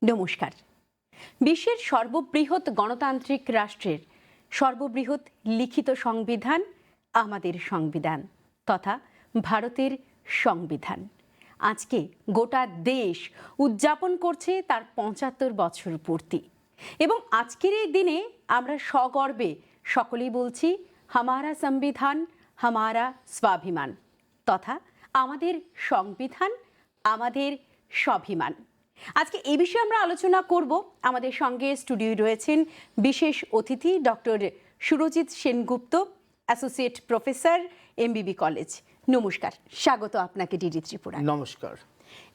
নমস্কার। বিশ্বের সর্ববৃহৎ গণতান্ত্রিক রাষ্ট্রের সর্ববৃহৎ লিখিত সংবিধান আমাদের সংবিধান তথা ভারতের সংবিধান আজকে গোটা দেশ উদযাপন করছে তার ৭৫ বছর পূর্তি। এবং আজকের এই দিনে আমরা সগর্বে সকলেই বলছি হামারা সংবিধান হামারা স্বাভিমান তথা আমাদের সংবিধান আমাদের স্বাভিমান। আজকে এই বিষয়ে আমরা আলোচনা করব। আমাদের সঙ্গে স্টুডিওয় রয়েছেন বিশেষ অতিথি doctor Surajit Sengupta, associate professor, MBB college. নমস্কার, স্বাগত আপনাকে ডিডি ত্রিপুরা। নমস্কার।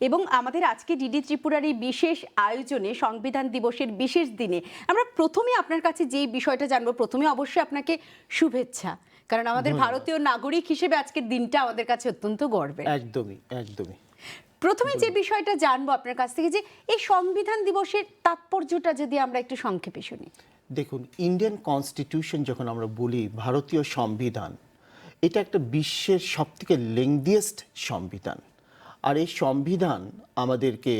এবং আমাদের আজকে ডিডি ত্রিপুরার এই বিশেষ আয়োজনে সংবিধান দিবসের বিশেষ দিনে আমরা প্রথমে আপনার কাছে যে বিষয়টা জানবো, প্রথমে অবশ্যই আপনাকে শুভেচ্ছা, কারণ আমাদের ভারতীয় নাগরিক হিসেবে আজকের দিনটা আমাদের কাছে অত্যন্ত গর্বের। একদমই একদমই। প্রথমে যে বিষয়টা জানবো আপনার কাছ থেকে, যে এই সংবিধান দিবসের তাৎপর্যটা যদি আমরা একটু সংক্ষেপে শুনি। দেখুন, ইন্ডিয়ান কনস্টিটিউশন যখন আমরা বলি ভারতীয় সংবিধান, এটা একটা বিশ্বের সবথেকে লেংদিয়েস্ট সংবিধান। আর এই সংবিধান আমাদেরকে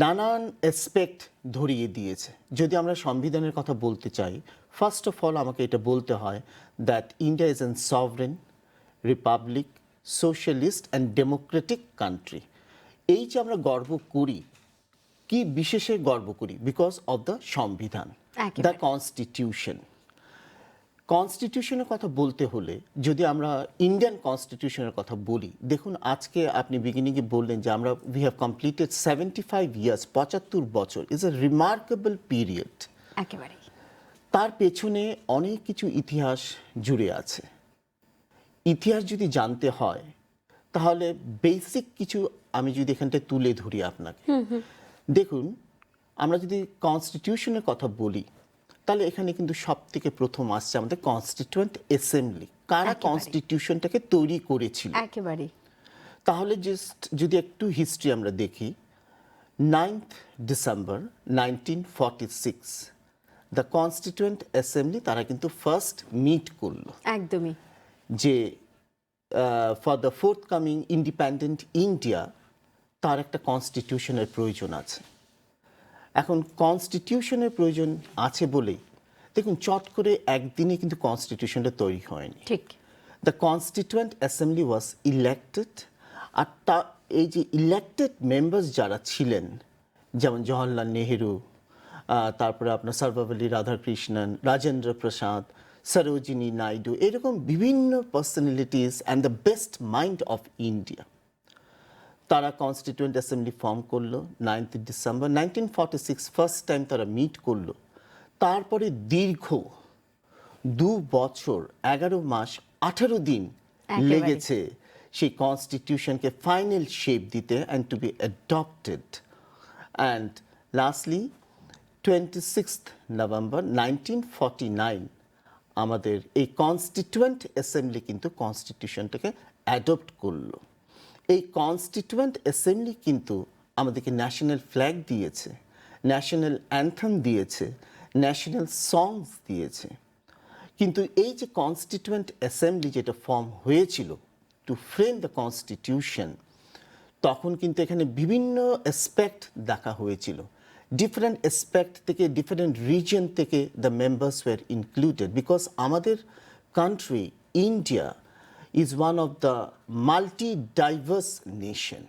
নানান অ্যাসপেক্ট ধরিয়ে দিয়েছে। যদি আমরা সংবিধানের কথা বলতে চাই, ফার্স্ট অফ অল আমাকে এটা বলতে হয় that India is an sovereign Republic socialist and Democratic country. এই যে আমরা গর্ব করি, কি বিশেষে গর্ব করি? বিকজ অফ দ্য সংবিধান, দ্য কনস্টিটিউশন। কনস্টিটিউশনের কথা বলতে হলে যদি আমরা ইন্ডিয়ান কনস্টিটিউশনের কথা বলি, দেখুন আজকে আপনি বিগিনিংয়ে বললেন যে আমরা উই হ্যাভ কমপ্লিটেড 75 ইয়ার্স, ৭৫ বছর ইজ এ রিমার্কেবল পিরিয়ড। একেবারে তার পেছনে অনেক কিছু ইতিহাস জুড়ে আছে। ইতিহাস যদি জানতে হয় তাহলে বেসিক কিছু আমি যদি এখানটায় তুলে ধরি আপনাকে। দেখুন, আমরা যদি কনস্টিটিউশনের কথা বলি তাহলে এখানে কিন্তু সব থেকে প্রথম আসছে আমাদের কনস্টিটিউয়েন্ট অ্যাসেম্বলি। কারা কনস্টিটিউশনটাকে তৈরি করেছিল একেবারে, তাহলে জাস্ট যদি একটু হিস্ট্রি আমরা দেখি, 9th December 1946 the constituent assembly তারা কিন্তু ফার্স্ট মিট করলো একদমই, যে for the forthcoming independent India তার একটা কনস্টিটিউশনের প্রয়োজন আছে। এখন কনস্টিটিউশনের প্রয়োজন আছে বলেই দেখুন চট করে একদিনে কিন্তু কনস্টিটিউশনটা তৈরি হয়নি। ঠিক। The constituent assembly was elected. আর এই যে ইলেক্টেড মেম্বার্স যারা ছিলেন, যেমন জওহরলাল নেহেরু, তারপরে আপনার সর্বপল্লী রাধাকৃষ্ণন, রাজেন্দ্র প্রসাদ, সরোজিনী নাইডু, এরকম বিভিন্ন personalities and the best mind of India, তারা কনস্টিটিউয়েন্ট অ্যাসেম্বলি ফর্ম করলো 9th ডিসেম্বর 1946 ফার্স্ট টাইম তারা মিট করলো। তারপরে দীর্ঘ 2 বছর 11 মাস 18 দিন লেগেছে সেই কনস্টিটিউশনকে ফাইনাল শেপ দিতে and to be adopted. And lastly 26th November 1949 আমাদের এই কনস্টিটিউয়েন্ট অ্যাসেম্বলি কিন্তু কনস্টিটিউশনটাকে অ্যাডপ্ট করলো। এই কনস্টিটিউয়েন্ট অ্যাসেম্বলি কিন্তু আমাদেরকে ন্যাশনাল ফ্ল্যাগ দিয়েছে, ন্যাশনাল অ্যান্থেম দিয়েছে, ন্যাশনাল সংস দিয়েছে। কিন্তু এই যে কনস্টিটিউয়েন্ট অ্যাসেম্বলি যেটা ফর্ম হয়েছিল টু ফ্রেম দ্য কনস্টিটিউশন, তখন কিন্তু এখানে বিভিন্ন অ্যাসপেক্ট দেখা হয়েছিল। ডিফারেন্ট অ্যাসপেক্ট থেকে, ডিফারেন্ট রিজন থেকে the members were included, because আমাদের country India is one of the multi-diverse nation.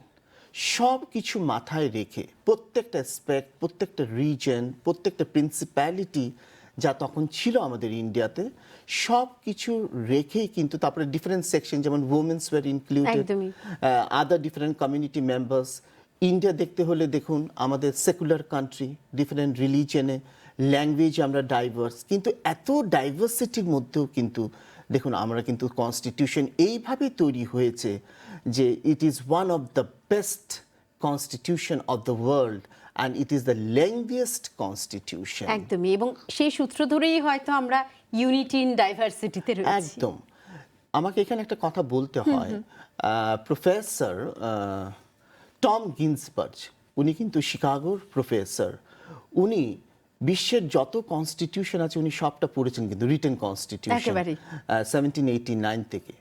সব কিছু মাথায় রেখে প্রত্যেকটা অ্যাসপেক্ট, প্রত্যেকটা রিজন, প্রত্যেকটা প্রিন্সিপ্যালিটি যা তখন ছিল আমাদের ইন্ডিয়াতে, সব কিছু রেখেই কিন্তু তারপরে ডিফারেন্ট সেকশন, যেমন উমেন্স ওয়ার ইনক্লুডেড, আদার ডিফারেন্ট কমিউনিটি মেম্বার্স। ইন্ডিয়া দেখতে হলে দেখুন আমাদের সেকুলার কান্ট্রি, ডিফারেন্ট রিলিজনে, ল্যাঙ্গুয়েজ আমরা ডাইভার্স, কিন্তু এত ডাইভার্সিটির মধ্যেও কিন্তু দেখুন আমরা কিন্তু কনস্টিটিউশন এইভাবে তৈরি হয়েছে যে it is one of the best constitution of the world and it is the lengthiest constitution. একদমই। এবং সেই সূত্র ধরেই হয়তো আমরা ইউনিটি ইন ডাইভার্সিটিতে রয়েছি। একদম। আমাকে এখানে একটা কথা বলতে হয়, প্রফেসর টম গিন্সবার্গ, উনি কিন্তু শিকাগোর প্রফেসর। উনি বিশ্বের যত কনস্টিটিউশন আছে উনি সবটা পড়েছেন, কিন্তু রিটেন কনস্টিটিউশন 1789 থেকে।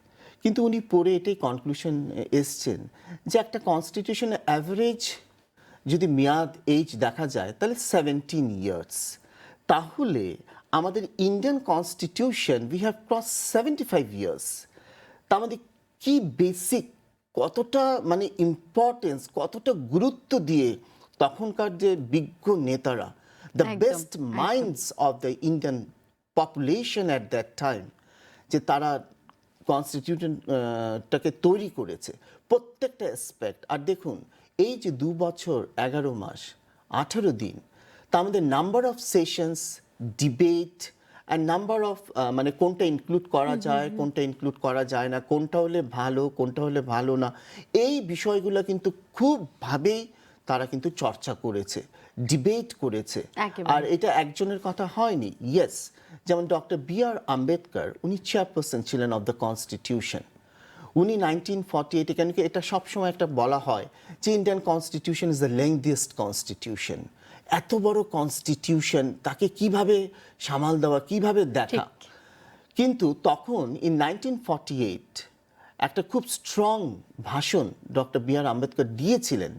কিন্তু উনি পড়ে এটাই কনক্লুশন এসছেন যে একটা কনস্টিটিউশনের অ্যাভারেজ যদি মেয়াদ এইজ দেখা যায় তাহলে 17 ইয়ার্স। তাহলে আমাদের Indian constitution we have cross 75 years. তার মধ্যে কি বেসিক কতটা মানে ইম্পর্টেন্স, কতটা গুরুত্ব দিয়ে তখনকার যে বিজ্ঞ নেতারা, দ্য একদম, বেস্ট একদম। Minds of the Indian population at that time, যে তারা কনস্টিটিউশনটাকে তৈরি করেছে প্রত্যেকটা অ্যাসপেক্ট। আর দেখুন এই যে 2 বছর 11 মাস 18 দিন, তার মধ্যে number of sessions, debate and number of মানে কোনটা ইনক্লুড করা যায়, কোনটা ইনক্লুড করা যায় না, কোনটা হলে ভালো, কোনটা হলে ভালো না, এই বিষয়গুলো কিন্তু খুবভাবেই তারা কিন্তু চর্চা করেছে, ডিবেট করেছে। একেবারে। আর এটা একজনের কথা হয়নি। ইয়েস, যেমন ডক্টর B.R. আম্বেদকর, উনি চেয়ারপারসন ছিলেন অফ দ্য কনস্টিটিউশন। উনি 1948, কেন কি এটা সবসময় একটা বলা হয় যে Indian constitution is the lengthiest constitution. এত বড় কনস্টিটিউশন, তাকে কিভাবে সামাল দেওয়া, কিভাবে দেখা। ঠিক। কিন্তু তখন ইন 1948 একটা খুব স্ট্রং ভাষণ ডক্টর B.R. আম্বেদকর দিয়েছিলেন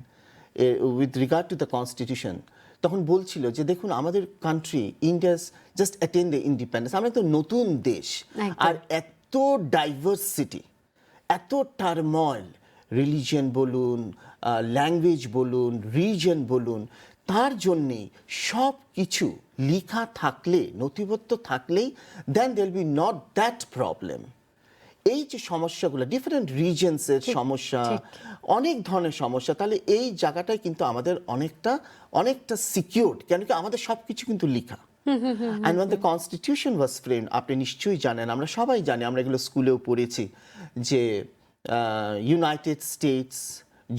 with regard to the constitution. তখন বলছিল যে দেখুন আমাদের country India's just attain the independence, আমরা তো নতুন দেশ, একদম। আর এত ডাইভার্সিটি, এত টার্ময়েল, রিলিজিয়ন বলুন, ল্যাঙ্গুয়েজ বলুন, রিজন বলুন, তার জন্যে সব কিছু লেখা থাকলে, নথিবদ্ধ থাকলেই then there will be not that problem. এই যে সমস্যাগুলো, ডিফারেন্ট রিজনসের সমস্যা, ঠিক। অনেক ধরনের সমস্যা, তাহলে এই জায়গাটায় কিন্তু আমাদের অনেকটা সিকিউরড, কেন কি আমাদের সব কিছু কিন্তু লেখা। And when the constitution was framed, আপনি নিশ্চয়ই জানেন, আমরা সবাই জানি, আমরা এগুলো স্কুলেও পড়েছি, যে United states,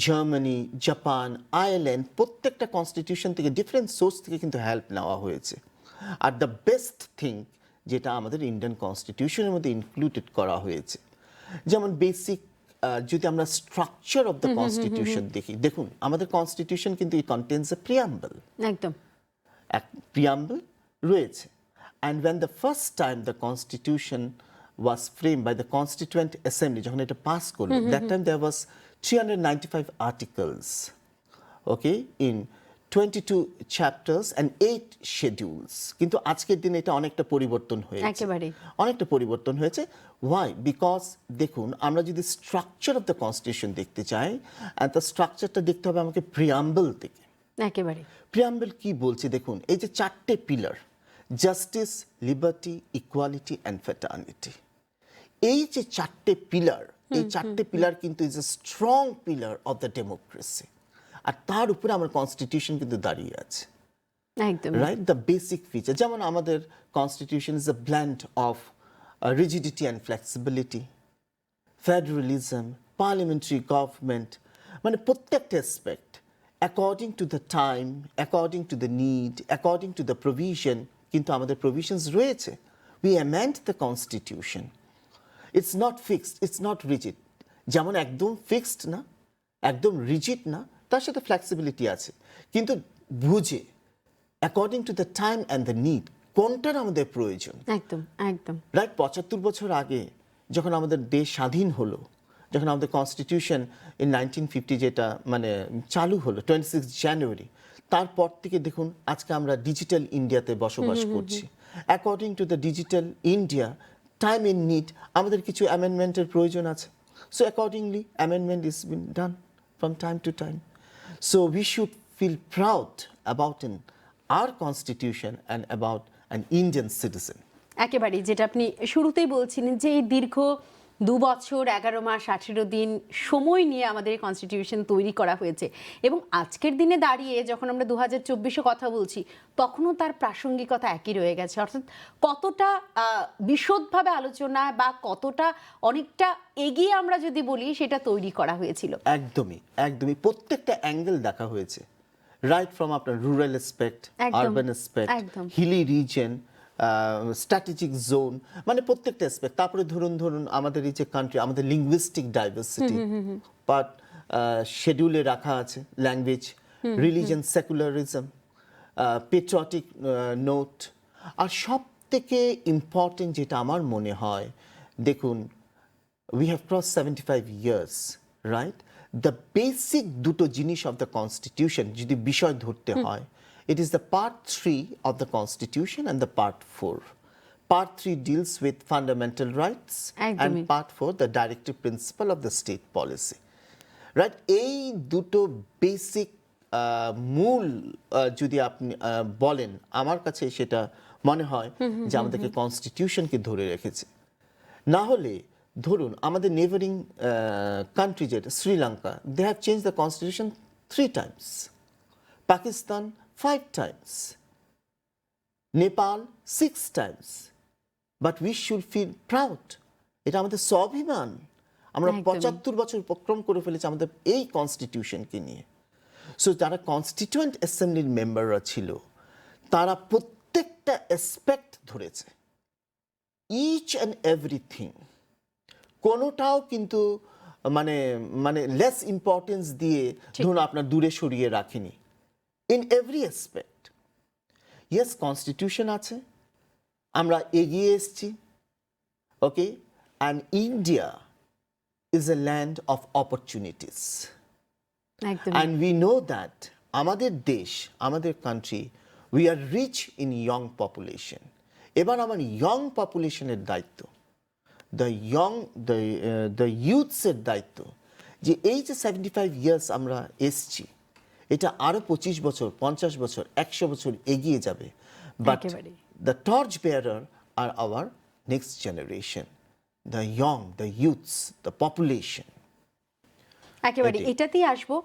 Germany, Japan, Ireland, প্রত্যেকটা কনস্টিটিউশন থেকে ডিফারেন্ট সোর্স থেকে কিন্তু হেল্প নেওয়া হয়েছে। আর দ্য বেস্ট থিং যেটা আমাদের ইন্ডিয়ান কনস্টিটিউশনের মধ্যে ইনক্লুডেড করা হয়েছে, যেমন বেসিক যদি আমরা স্ট্রাকচার অফ দ্য কনস্টিটিউশন দেখি, দেখুন আমাদের কনস্টিটিউশন কিন্তু ইট কন্টেন্স এ প্রিয়াম্বল, একদম। এক প্রিয়াম্বল রয়েছে। And when the first time the constitution was frame by the constituent assembly, যখন এটা পাস করলো, that time there was 395 articles, okay, in 22 chapters and 8 schedules. কিন্তু আজকের দিনে এটা অনেকটা পরিবর্তন হয়েছে, একেবারে। অনেকটা পরিবর্তন হয়েছে। ওয়াই? বিকজ দেখুন আমরা যদি স্ট্রাকচার অফ দ্য কনস্টিটিউশন দেখতে চাই, দ্য স্ট্রাকচারটা দেখতে হবে আমাকে প্রিয়াম্বল থেকে। একেবারে। প্রিয়াম্বল কি বলছে দেখুন, এই যে 4টে pillar, justice, liberty, equality and fraternity, এই যে 4টে পিলার, এই 4টে পিলার কিন্তু is a strong pillar of the democracy. আর তার উপরে আমার কনস্টিটিউশন কিন্তু দাঁড়িয়ে আছে, একদম। রাইট? দ্য বেসিক ফিচার, যেমন আমাদের constitution is a blend of rigidity and flexibility, federalism, parliamentary government, মানে প্রত্যেকটা aspect according to the time, according to the need, according to the provision, কিন্তু আমাদের প্রভিশনস রয়েছে। We amend the constitution, it's not fixed, it's not rigid. যেমন একদম fixed না, একদম rigid না, তার সাথে ফ্লেক্সিবিলিটি আছে, কিন্তু বুঝে according to the time and the need কোনটার আমাদের প্রয়োজন। একদম, একদম। রাইট? 75 বছর আগে যখন আমাদের দেশ স্বাধীন হলো, যখন আমাদের কনস্টিটিউশন ইন 1950 যেটা মানে চালু হলো 26 জানুয়ারি, তারপর থেকে দেখুন আজকে আমরা ডিজিটাল ইন্ডিয়াতে বসবাস করছি। According to the digital India, time in need, আমাদের কিছু অ্যামেন্ডমেন্টের প্রয়োজন আছে। So accordingly amendment is been done from time to time. So we should feel proud about our constitution and about an Indian citizen. একেবারেই, যেটা আপনি শুরুতেই বলছিলেন যে এই দীর্ঘ 2 বছর 11 মাস 18 দিন সময় নিয়ে আমাদের কনস্টিটিউশন তৈরি করা হয়েছে, এবং আজকের দিনে দাঁড়িয়ে যখন আমরা 2024-এ কথা বলছি, তখনও তার প্রাসঙ্গিকতা একই রয়ে গেছে। অর্থাৎ কতটা বিশদভাবে আলোচনা বা কতটা অনেকটা এগিয়ে আমরা যদি বলি, সেটা তৈরি করা হয়েছিল। একদমই, একদমই প্রত্যেকটা অ্যাঙ্গেল দেখা হয়েছে, রাইট ফ্রম আপনার rural aspect, urban aspect, hilly region, strategic zone, মানে প্রত্যেকটা অ্যাসপেক্ট। তারপরে ধরুন আমাদের এই যে কান্ট্রি, আমাদের লিঙ্গুইস্টিক ডাইভার্সিটি বাট শিডিউলে রাখা আছে, language, religion, secularism, patriotic note. আর সব থেকে ইম্পর্টেন্ট যেটা আমার মনে হয়, দেখুন we have crossed 75 years, right? The basic দুটো জিনিস অফ দ্য কনস্টিটিউশন যদি বিষয় ধরতে হয়, ইট is the part 3 of the constitution and the part 4. Part 3 deals with fundamental rights and একদমই। Part 4 the directive principle of the state policy. Right? এই দুটো basic মূল যদি আপনি বলেন, আমার কাছে সেটা মনে হয় যে আমাদেরকে কনস্টিটিউশনকে ধরে রেখেছে। না হলে ধরুন আমাদের নেবারিং কান্ট্রি যেটা Sri Lanka, they have change the constitution 3 times, Pakistan 5 times, Nepal 6 times. But we should feel proud, এটা আমাদের স্বাভিমান। আমরা একদমই। 75 বছর উপক্রম করে ফেলেছি আমাদের এই কনস্টিটিউশনকে নিয়ে। সো যারা কনস্টিটিউয়েন্ট অ্যাসেম্বলির মেম্বাররা ছিল, তারা প্রত্যেকটা অ্যাসপেক্ট ধরেছে, ইচ অ্যান্ড এভরিথিং। কোনোটাও কিন্তু মানে মানে লেস ইম্পর্টেন্স দিয়ে ধরুন আপনার দূরে সরিয়ে রাখেনি, in every aspect. Yes, constitution আছে, আমরা এগিয়ে এসেছি, okay, and India is a land of opportunities, একদম অ্যান্ড উই নো দ্যাট আমাদের দেশ, আমাদের country, we are rich in young population. এবার আমার ইয়ং পপুলেশনের দায়িত্ব, দ্য ইউথসের দায়িত্ব, যে এই যে 75 ইয়ার্স আমরা এসছি, এটা আরও 25 বছর, 50 বছর, 100 বছর এগিয়ে যাবে। বাট একেবারেই। the torch bearer are our next generation, the young, the youths, the population. একেবারে এটাই। এটাতেই আসবো।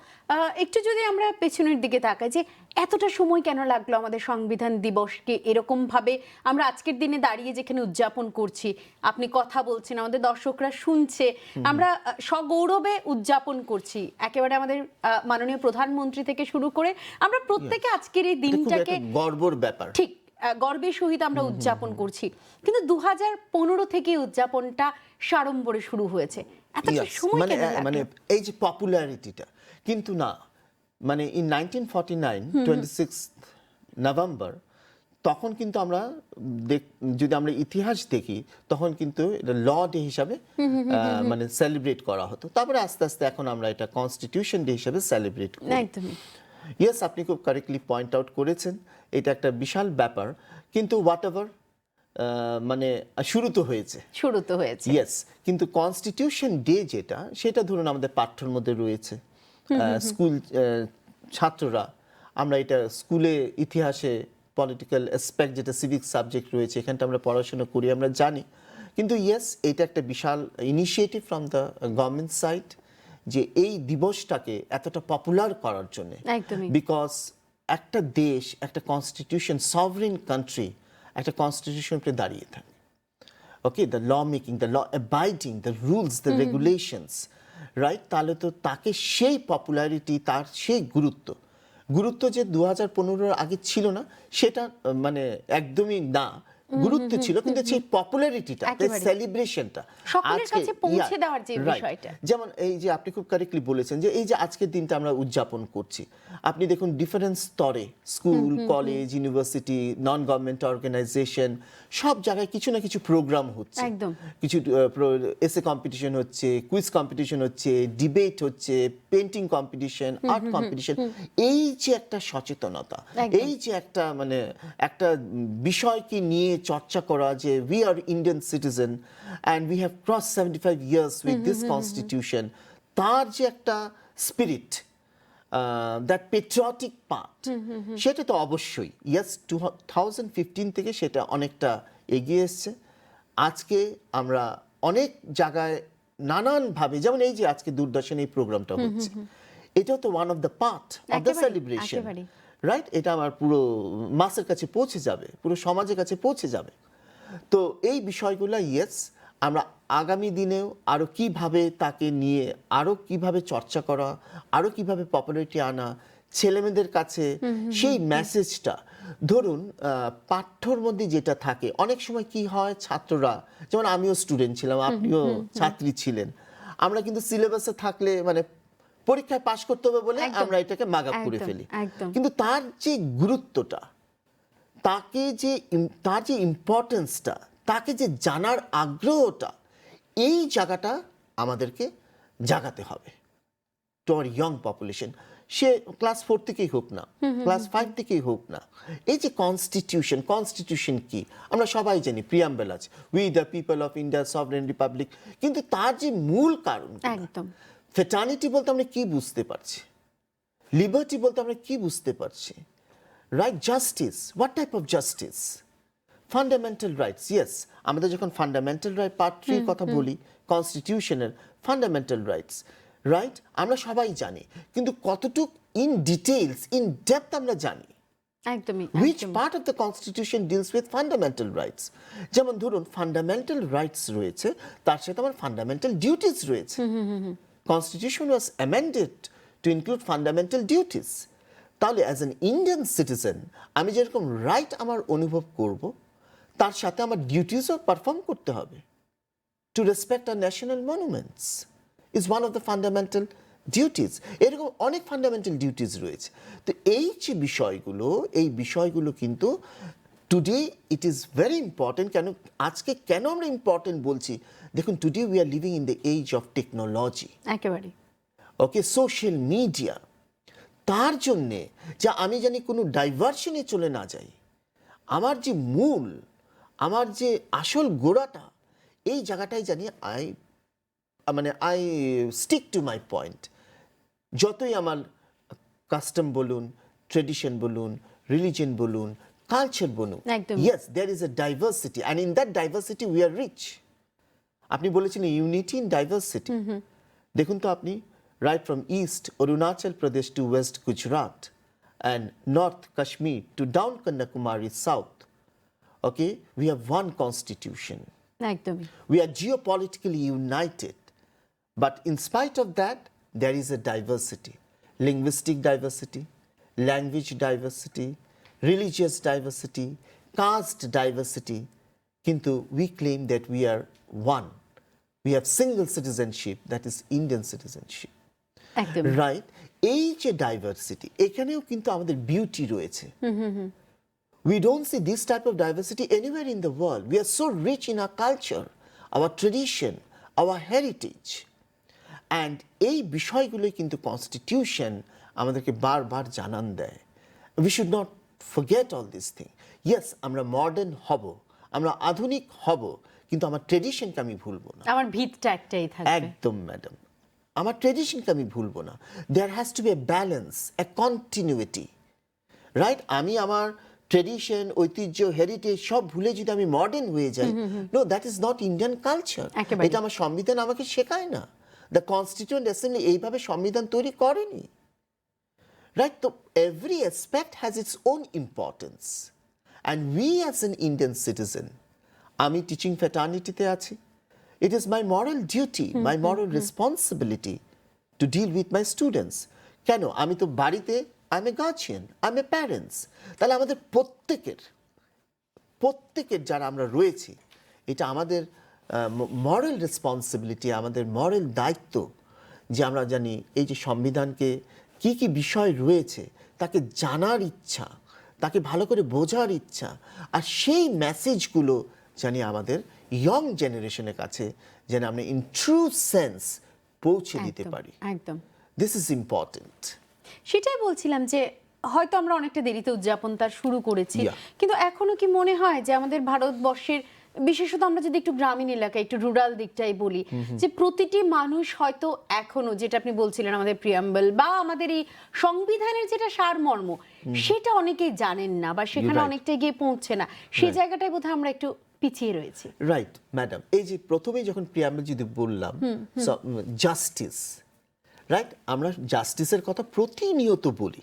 একটু যদি আমরা পেছনের দিকে তাকাই, যে এতটা সময় কেন লাগলো আমাদের সংবিধান দিবসকে এরকম ভাবে আমরা আজকের দিনে দাঁড়িয়ে যেখানে উদযাপন করছি, আপনি কথা বলছেন, আমাদের দর্শকরা শুনছে, আমরা সগৌরবে উদযাপন করছি, একেবারে আমাদের মাননীয় প্রধানমন্ত্রী থেকে শুরু করে আমরা প্রত্যেকে আজকের এই এটা খুব দিনটাকে একটা গর্বর ব্যাপার। ঠিক গর্বের সহিত আমরা উদযাপন করছি। কিন্তু 2015 থেকে উদযাপনটা সাড়ম্বরে শুরু হয়েছে, এতটা Yes, সময় মানে কেন লাগলো? মানে এই যে পপুলারিটিটা, কিন্তু না, মানে ইন 1949 26 নভেম্বর, তখন কিন্তু আমরা যদি আমরা ইতিহাস দেখি, তখন কিন্তু এটা ল ডে হিসাবে মানে সেলিব্রেট করা হতো। তারপরে আস্তে আস্তে এখন আমরা এটা কনস্টিটিউশন ডে হিসাবে সেলিব্রেট করি। একদমই। ইয়েস, আপনি খুব কারেক্টলি পয়েন্ট আউট করেছেন, এটা একটা বিশাল ব্যাপার। কিন্তু হোয়াট এভার, মানে শুরু তো হয়েছে। শুরু তো হয়েছে। ইয়েস, কিন্তু কনস্টিটিউশন ডে যেটা, সেটা ধরুন আমাদের পাঠ্যর মধ্যে রয়েছে। স্কুল ছাত্ররা, আমরা এটা স্কুলে ইতিহাসে পলিটিক্যাল অ্যাসপেক্ট যেটা সিভিক সাবজেক্ট রয়েছে, এখানটা আমরা পড়াশোনা করি, আমরা জানি। কিন্তু ইয়েস, এটা একটা বিশাল initiative from the government side, যে এই দিবসটাকে এতটা পপুলার করার জন্য। একদমই। বিকজ একটা দেশ, একটা কনস্টিটিউশন, সভরেন কান্ট্রি একটা কনস্টিটিউশনকে দাঁড়িয়ে থাকে। Okay, the law making, the law abiding, the rules, the regulations, right? তাহলে তো তাকে সেই পপুলারিটি, তার সেই গুরুত্ব যে 2015 আগে ছিল না, সেটা মানে একদমই না, গুরুত্ব ছিল, কিন্তু সেই পপুলারিটিটা, একেবারে। সেলিব্রেশনটা সকলের কাছে পৌঁছে দেওয়ার যে বিষয়টা। যেমন এই যে আপনি খুব কারেক্টলি বলেছেন যে এই যে আজকের দিনটা আমরা উদযাপন করছি, আপনি দেখুন ডিফারেন্ট স্তরে, school, college, university, non government organisation, সব জায়গায় কিছু না কিছু প্রোগ্রাম হচ্ছে। একদম। কিছু এসে কম্পিটিশন হচ্ছে, কুইজ কম্পিটিশন হচ্ছে, ডিবেট হচ্ছে, পেন্টিং কম্পিটিশন, আর্ট কম্পিটিশন। এই যে একটা সচেতনতা, একদম। এই যে একটা মানে একটা বিষয়কে নিয়ে চর্চা করা, যে we are Indian citizen and we have cross 75 years with this constitution, তার যে একটা স্পিরিট, দ্যাট পেট্রিয়টিক পার্ট, সেটা তো অবশ্যই ইয়েস 2015 থেকে সেটা অনেকটা এগিয়ে এসছে। আজকে আমরা অনেক জায়গায় নানানভাবে, যেমন এই যে আজকে দূরদর্শন এই প্রোগ্রামটা হচ্ছে, এটাও তো one of the part of the একেবারেই, সেলিব্রেশন, একেবারেই। রাইট? এটা আমার পুরো মাসের কাছে পৌঁছে যাবে, পুরো সমাজের কাছে পৌঁছে যাবে। তো এই বিষয়গুলো ইয়েস, আমরা আগামী দিনেও আরও কিভাবে তাকে নিয়ে আরও কিভাবে চর্চা করা, আরও কিভাবে পপুলারিটি আনা ছেলেমেয়েদের কাছে, সেই মেসেজটা ধরুন পাঠ্যর মধ্যে যেটা থাকে, অনেক সময় কি হয়, ছাত্ররা, যেমন আমিও স্টুডেন্ট ছিলাম, আপনিও ছাত্রী ছিলেন, আমরা কিন্তু সিলেবাসে থাকলে মানে পরীক্ষায় পাশ করতে হবে বলে একদম, আমরা এটাকে মাগাপ করে একদম, ফেলি। একদম। কিন্তু তার যে গুরুত্বটা, তার যে ইম্পর্টেন্সটা, তাকে যে জানার আগ্রহটা, এই জায়গাটা আমাদেরকে জাগাতে হবে। To our young population, say class 4 থেকেই হোক না, ক্লাস 5 থেকেই হোক না, এই যে কনস্টিটিউশন কি আমরা সবাই জানি, প্রিয়াম্বল আছে, we the people of India sovereign Republic, কিন্তু তার যে মূল কারণ, একদম ফেটার্নিটি বলতে আমরা কি বুঝতে পারছি, লিবার্টি বলতে আমরা কি বুঝতে পারছি, right, justice, what type of justice, fundamental rights, yes, আমাদের যখন ফান্ডামেন্টাল রাইট পার্ট 3 কথা বলি, কনস্টিটিউশনের ফান্ডামেন্টাল রাইটস, রাইট, আমরা সবাই জানি, কিন্তু কতটুক ইন ডিটেইলস, ইন ডেপথ আমরা জানি, একদমই which part of the constitution deals with fundamental rights? যেমন ধরুন ফান্ডামেন্টাল রাইটস রয়েছে, তার সাথে আমার ফান্ডামেন্টাল ডিউটিস রয়েছে। Constitution was amended to include fundamental duties. তাহলে অ্যাজ অ্যান ইন্ডিয়ান সিটিজেন আমি যেরকম রাইট আমার অনুভব করব, তার সাথে আমার ডিউটিসও পারফর্ম করতে হবে। To respect our national monuments is one of the fundamental duties. এরকম অনেক ফান্ডামেন্টাল ডিউটিস রয়েছে। তো এই যে বিষয়গুলো কিন্তু today it is very important. আজকে কেন আমরা ইম্পর্টেন্ট বলছি, দেখুন today we are living in the age of technology, একেবারে ওকে, সোশ্যাল মিডিয়া, তার জন্যে যা আমি জানি কোনো ডাইভারশনে চলে না যাই, আমার যে মূল, আমার যে আসল গোড়াটা, এই জায়গাটাই জানি I stick to my point. যতই আমার কাস্টম বলুন, ট্রেডিশন বলুন, রিলিজন বলুন, কালচার বলুন, yes there is a diversity and in that diversity we are rich. আপনি বলেছিলেন ইউনিটি ইন ডাইভার্সিটি, দেখুন তো আপনি, right from east Arunachal Pradesh to west Gujarat and north Kashmir to down Kanyakumari south, okay, we have one constitution, একদমই we are geopolitically united, but in spite of that there is a diversity, linguistic diversity, language diversity, religious diversity, caste diversity, kintu we claim that we are one, we have single citizenship, that is Indian citizenship, একদম right. এই যে diversity, এখানেও কিন্তু আমাদের beauty রয়েছে। We don't see this type of diversity anywhere in the world. We are so rich in our culture, our tradition, our heritage, and এই বিষয়গুলোই কিন্তু কনস্টিটিউশন আমাদেরকে বারবার জানান দেয়। We should not forget all this thing. Yes, আমরা modern হব, আমরা আধুনিক হব, কিন্তু আমার ট্রেডিশনকে আমি ভুলবো না। আমার ভিতটা একটাই থাকবে। একদম ম্যাডাম, আমার ট্রেডিশনকে আমি ভুলবো না। There has to be a balance, a continuity, right. আমি আমার ট্রেডিশন, ঐতিহ্য, হেরিটেজ সব ভুলে যদি আমি মডার্ন হয়ে যাই, no, that is not Indian culture. এটা আমার সংবিধান আমাকে শেখায় না। দ্য কনস্টিটিউয়েন্ট অ্যাসেম্বলি এইভাবে সংবিধান তৈরি করেনি, রাইট। তো every aspect has its own importance, and we as an Indian citizen, আমি টিচিং ফ্যাটার্নিটিতে আছি, it is my moral duty, my moral responsibility to deal with my students. কেন, আমি তো বাড়িতে I M A guardian, I M A parents. তাহলে আমাদের প্রত্যেকের যারা আমরা রয়েছি, এটা আমাদের মরাল রেসপন্সিবিলিটি, আমাদের মরাল দায়িত্ব যে আমরা জানি এই যে সংবিধানকে কি কি বিষয় রয়েছে তাকে জানার ইচ্ছা, তাকে ভালো করে বোঝার ইচ্ছা, আর সেই মেসেজগুলো জানি আমাদের ইয়ং জেনারেশনের কাছে যেন আমরা ইন ট্রু সেন্স পৌঁছে দিতে পারি। একদম, দিস ইজ ইম্পর্টেন্ট। সেটাই বলছিলাম যে হয়তো আমরা অনেকটা দেরিতে উদযাপন তার শুরু করেছি, কিন্তু এখনো কি মনে হয় যে আমাদের ভারতবর্ষের, বিশেষত আমরা যদি একটু গ্রামীণ এলাকায়, একটু রুরাল দিকটাই বলি, যে প্রতিটি মানুষ হয়তো এখনো, যেটা আপনি বলছিলেন আমাদের প্রিয়াম্বল বা আমাদের এই সংবিধানের যেটা সারমর্ম, সেটা অনেকেই জানেন না বা সেখানে অনেকটা গিয়ে পৌঁছে না, সেই জায়গাটায় বোধহয় আমরা একটু পিছিয়ে রয়েছে। রাইট ম্যাডাম, এই যে প্রথমেই যখন প্রিয়াম্বল যদি বললাম জাস্টিস, রাইট, আমরা জাস্টিসের কথা প্রতিনিয়ত বলি।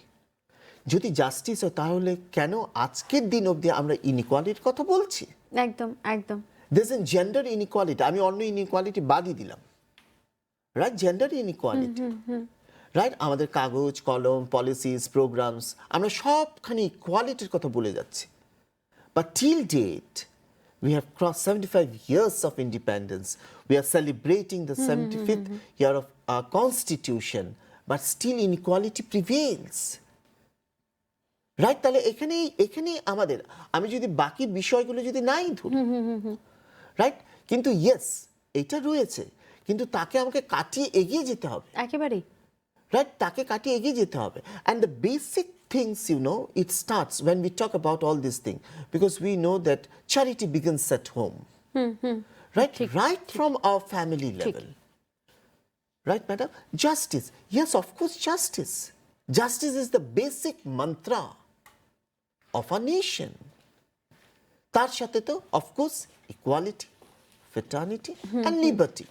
যদি জাস্টিস হয় তাহলে কেন আজকের দিন অবধি আমরা ইনইকুয়ালিটির কথা বলছি? একদম একদম। দিস ইন জেন্ডার ইনইকুয়ালিটি, আমি অন্য ইনইকুয়ালিটি বাদই দিলাম, রাইট, জেন্ডার ইনইকুয়ালিটি, রাইট। আমাদের কাগজ কলম, পলিসিস, প্রোগ্রামস, আমরা সবখানে ইকুয়ালিটির কথা বলে যাচ্ছি। But till date we have crossed 75 years of independence. We are celebrating the 75th year of our constitution, but still inequality prevails. Right? তাহলে এখানেই আমাদের, আমি যদি বাকি বিষয়গুলো যদি নাই ধরি, রাইট, কিন্তু ইয়েস এটা রয়েছে, কিন্তু তাকে আমাকে কাটিয়ে এগিয়ে যেতে হবে। একেবারেই, রাইট, তাকে কাটিয়ে এগিয়ে যেতে হবে। And the basic things it starts when we talk about all this thing, because we know that charity begins at home, right from our family level. Right, madam? Justice. Yes, of course, justice. Justice is the basic mantra of a nation. তার সাথে তো, of course, equality, fraternity, and liberty.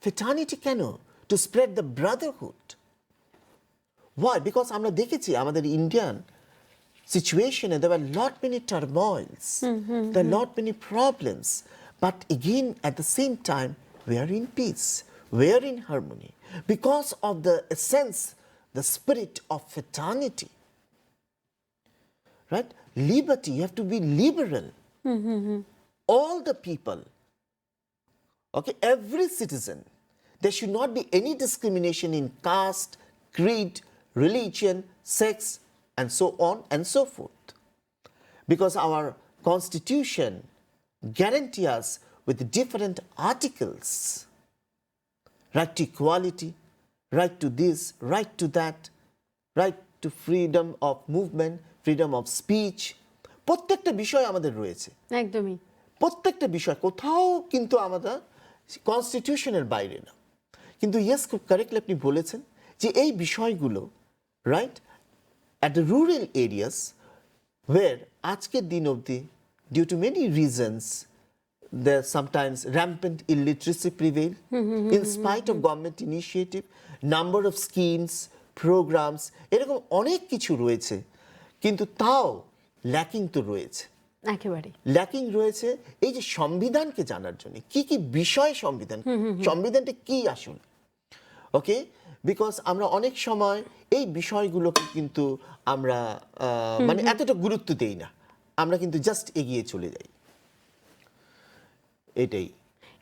Fraternity কেন? To spread the brotherhood. Why? Because আমরা দেখেছি আমাদের Indian সিচুয়েশনে there were lot many turmoils, there are lot many problems, but again at the same time we are in peace, we are in harmony because of the essence, the spirit of fraternity. Right? Liberty, you have to be liberal. All the people, okay, every citizen, there should not be any discrimination in caste, creed, religion, sex, and so on and so forth. Because our constitution guarantees us with different articles, right to equality, right to this, right to that, right to freedom of movement, freedom of speech. প্রত্যেকটা বিষয় আমাদের রয়েছে, একদমই প্রত্যেকটা বিষয়, কোথাও কিন্তু আমাদের কনস্টিটিউশনের বাইরে না। কিন্তু ইয়েস, খুব কারেক্টলি আপনি বলেছেন যে এই বিষয়গুলো, right, at the rural areas where আজকের দিন অবধি due to many reasons there sometimes rampant illiteracy prevail in spite of government initiative, number of schemes, programs, এরকম অনেক কিছু রয়েছে, কিন্তু তাও ল্যাকিং তো রয়েছে, একেবারে ল্যাকিং রয়েছে এই যে সংবিধানকে জানার জন্য কি কি বিষয় সংবিধানটা কি আসলে, ওকে, বিকজ আমরা অনেক সময় এই বিষয়গুলোকে কিন্তু আমরা মানে এতটা গুরুত্ব দেই না, আমরা কিন্তু জাস্ট এগিয়ে চলে যাই, এটাই।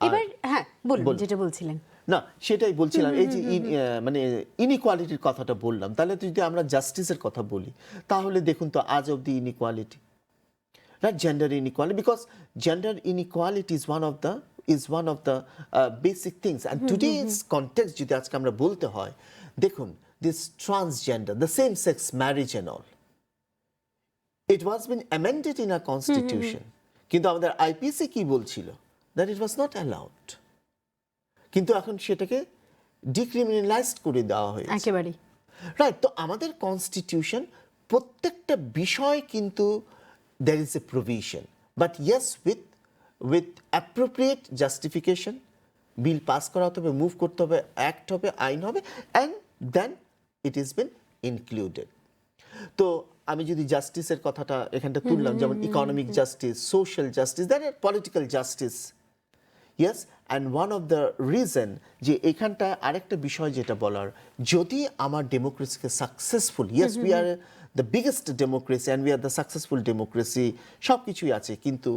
এবার হ্যাঁ বলুন যেটা বলছিলেন। না, সেটাই বলছিলাম, এই যে মানে ইনইকুয়ালিটির কথাটা বললাম, তাহলে যদি আমরা জাস্টিসের কথা বলি তাহলে দেখুন তো আজ অব্দি inequality, right, gender inequality, because gender inequality is one of the basic things, and today's context যদি আজকে আমরা বলতে হয়, দেখুন this transgender, the same sex marriage and all, it was been amended in our constitution, কিন্তু আমাদের IPC কি বলছিল, that it was not allowed, কিন্তু এখন সেটাকে ডিক্রিমিনালাইজড করে দেওয়া হয়েছে, একেবারে রাইট। তো আমাদের কনস্টিটিউশন প্রত্যেকটা বিষয় কিন্তু there is a provision, but yes, with appropriate justification, bill pass করাতে হবে, মুভ করতে হবে, অ্যাক্ট হবে, আইন হবে, and then it has been included. তো আমি যদি জাস্টিসের কথাটা এখানটা তুললাম, যেমন economic justice, social justice, then political justice, yes, and one of the reason যে এখানটা আরেকটা বিষয় যেটা বলার, যদি আমার ডেমোক্রেসিকে successful, yes we are the biggest democracy and we are the successful democracy, সব কিছুই আছে, কিন্তু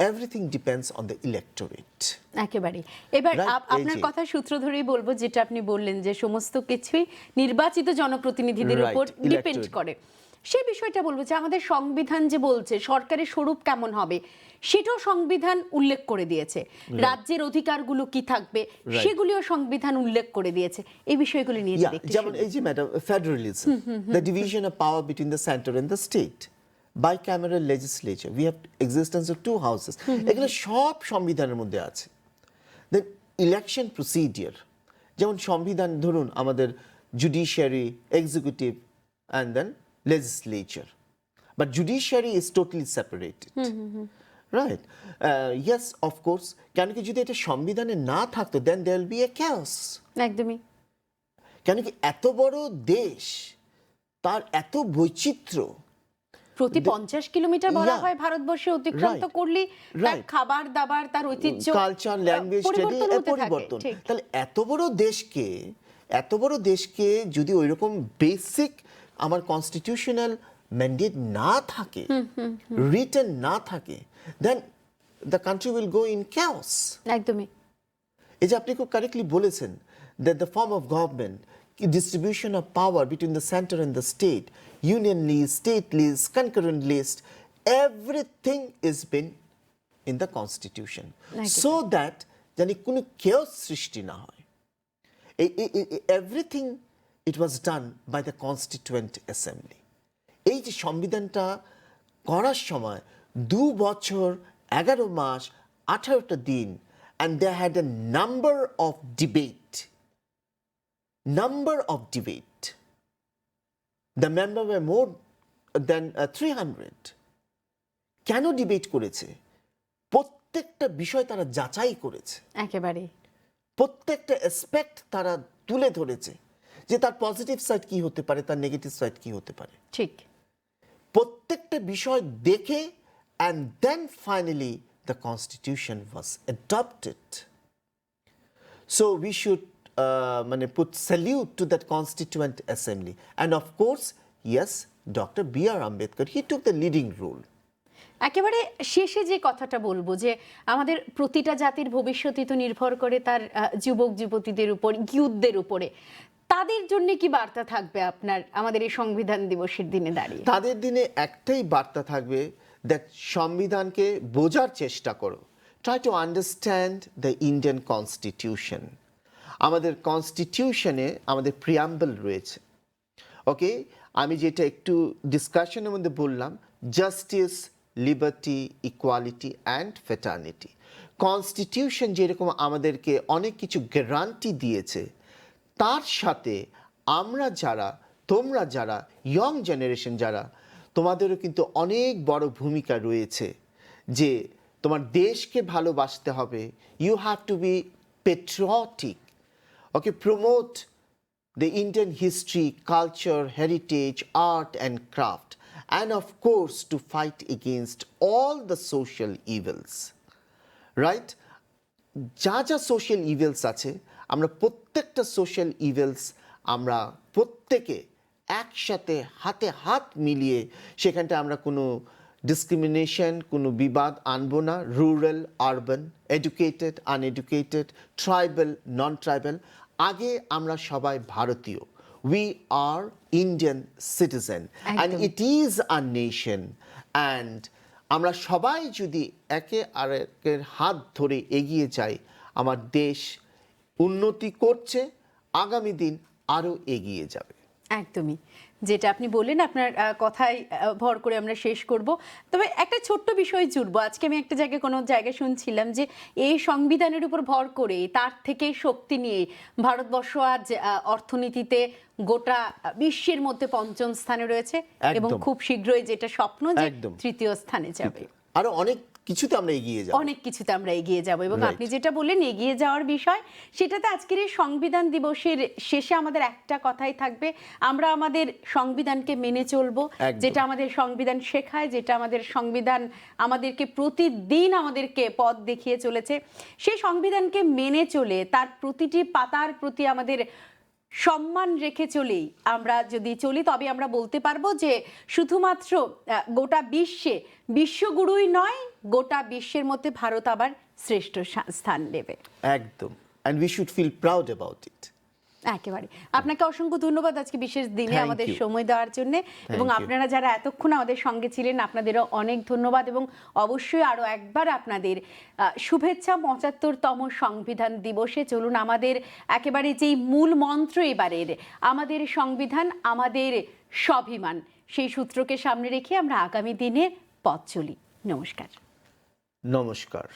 everything depends on the electorate. একেবারে। এবার আপনার কথা সূত্র ধরেই বলবো, যেটা আপনি বললেন যে সমস্ত কিছুই নির্বাচিত জনপ্রতিনিধিদের উপর ডিপেন্ড করে, সেই বিষয়টা বলবো যে আমাদের সংবিধান যে বলছে সরকারের স্বরূপ কেমন হবে সেটাও সংবিধান উল্লেখ করে দিয়েছে, রাজ্যের অধিকারগুলো কি থাকবে সেগুলিও সংবিধান উল্লেখ করে দিয়েছে, এই বিষয়গুলো নিয়ে যদি একটু যেমন এই যে madam federalism, the division of power between the center and the state, bicameral legislature, we have existence of two houses, এগুলো সব সংবিধানের মধ্যে আছে। দেন ইলেকশন প্রসিডিওর, যেমন সংবিধান ধরুন আমাদের judiciary, executive and then legislature, but judiciary is totally separated, right? Yes, of course, কেন কি যদি এটা সংবিধানে না থাকতো then there will be a chaos, একদমই, কেন কি এত বড় দেশ, তার এত বৈচিত্র্য, প্রতি 50 কিলোমিটার বলা হয় ভারতবর্ষে অতিক্রান্ত করলে তার খাবার দাবার, তার ঐতিহ্য, কালচার, ল্যাঙ্গুয়েজ, পরিবর্তন, তাহলে এত বড় দেশকে যদি ওইরকম বেসিক আমার কনস্টিটিউশনাল ম্যান্ডেট না থাকে, রিটেন না থাকে, then the country will go in chaos. একদমই। এই যে আপনি খুব কারেক্টলি বলেছেন that the form of government, distribution of power between the center and the state, union list, state list, concurrent list, everything is been in the constitution, so that জানি কোনো chaos সৃষ্টি না হয়। everything it was done by the constituent assembly. এই যে সংবিধানটা করার সময় 2 বছর 11 মাস 18টা দিন, and they had a number of debate, the member were more than 300। কেন ডিবেট করেছে? প্রত্যেকটা বিষয় তারা যাচাই করেছে, একেবারে প্রত্যেকটা অ্যাসপেক্ট তারা তুলে ধরেছে যে তার পজিটিভ সাইড কি হতে পারে, তার নেগেটিভ সাইড কি হতে পারে। ঠিক। প্রত্যেকটা বিষয় দেখে, and then finally the constitution was adopted. So we should put salute to that constituent assembly, and of course, yes, Dr. B.R. Ambedkar, he took the leading role. একেবারে শেষে যে কথাটা বলবো যে আমাদের প্রতিটা জাতির ভবিষ্যৎই তো নির্ভর করে তার যুবক যুবতীদের উপর, ইয়ুথদের উপরে। তাদের জন্য কি বার্তা থাকবে আপনার আমাদের এই সংবিধান দিবসের দিনে দাঁড়িয়ে? তাদের দিনে একটাই বার্তা থাকবে, দ্যাট সংবিধানকে বোঝার চেষ্টা করো, try to understand the Indian constitution. আমাদের কনস্টিটিউশনে আমাদের প্রিয়াম্বল রয়েছে, ওকে। আমি যেটা একটু ডিসকাশনের মধ্যে বললাম, justice, liberty, equality and fraternity. Constitution যেরকম আমাদেরকে অনেক কিছু গ্যারান্টি দিয়েছে, তার সাথে আমরা যারা, তোমরা যারা ইয়ং জেনারেশন যারা, তোমাদেরও কিন্তু অনেক বড় ভূমিকা রয়েছে যে তোমার দেশকে ভালোবাসতে হবে। You have to be patriotic, okay, promote the Indian history, culture, heritage, art and craft, and of course to fight against all the social evils, right? যা যা সোশ্যাল ইভেলস আছে, আমরা প্রত্যেকটা সোশ্যাল ইভেলস আমরা প্রত্যেকে একসাথে হাতে হাত মিলিয়ে সেখানটা আমরা কোনো ডিসক্রিমিনেশন, কোনো বিবাদ আনবো না। Rural, urban, educated, uneducated, tribal, non tribal, আগে আমরা সবাই ভারতীয়। We are Indian citizen and it is a nation. And আমরা সবাই যদি একে আরেকের হাত ধরে এগিয়ে যাই, আমার দেশ উন্নতি করছে, আগামী দিন আরও এগিয়ে যাবে। একদমই, যেটা আপনি বললেন আপনার কথায় ভর করে আমরা শেষ করব। তবে একটা ছোট্ট বিষয় জুড়বো। আজকে আমি একটা জায়গায় কোনো জায়গায় শুনছিলাম যে এই সংবিধানের উপর ভর করে, তার থেকে শক্তি নিয়ে ভারতবর্ষ আজ অর্থনীতিতে গোটা বিশ্বের মধ্যে 5ম স্থানে রয়েছে, এবং খুব শীঘ্রই যেটা স্বপ্ন যে 3য় স্থানে যাবে। আরো অনেক কিছুতে আমরা এগিয়ে যাব, অনেক কিছুতে আমরা এগিয়ে যাব। এবং আপনি যেটা বললেন এগিয়ে যাওয়ার বিষয়, সেটাতে আজকের এই সংবিধান দিবসের শেষে আমাদের একটা কথাই থাকবে, আমরা আমাদের সংবিধানকে মেনে চলবো। যেটা আমাদের সংবিধান শেখায়, যেটা আমাদের সংবিধান আমাদেরকে প্রতিদিন আমাদেরকে পথ দেখিয়ে চলেছে, সেই সংবিধানকে মেনে চলে তার প্রতিটি পাতার প্রতি আমাদের সম্মান রেখে চলেই আমরা যদি চলি, তবে আমরা বলতে পারবো যে শুধুমাত্র গোটা বিশ্বে বিশ্বগুরুই নয়, গোটা বিশ্বের মধ্যে ভারত আবার শ্রেষ্ঠ স্থান নেবে। একদম, and we should feel proud about it. একেবারে আপনাকে অসংখ্য ধন্যবাদ আজকে বিশেষ দিনে আমাদের সময় দেওয়ার জন্য, এবং আপনারা যারা এতক্ষণ আমাদের সঙ্গে ছিলেন আপনাদেরও অনেক ধন্যবাদ। এবং অবশ্যই আরও একবার আপনাদের শুভেচ্ছা 75তম সংবিধান দিবসে। চলুন আমাদের একেবারে যেই মূল মন্ত্র এবারের, আমাদের সংবিধান আমাদের স্বাভিমান, সেই সূত্রকে সামনে রেখে আমরা আগামী দিনে পথ চলি। নমস্কার। নমস্কার।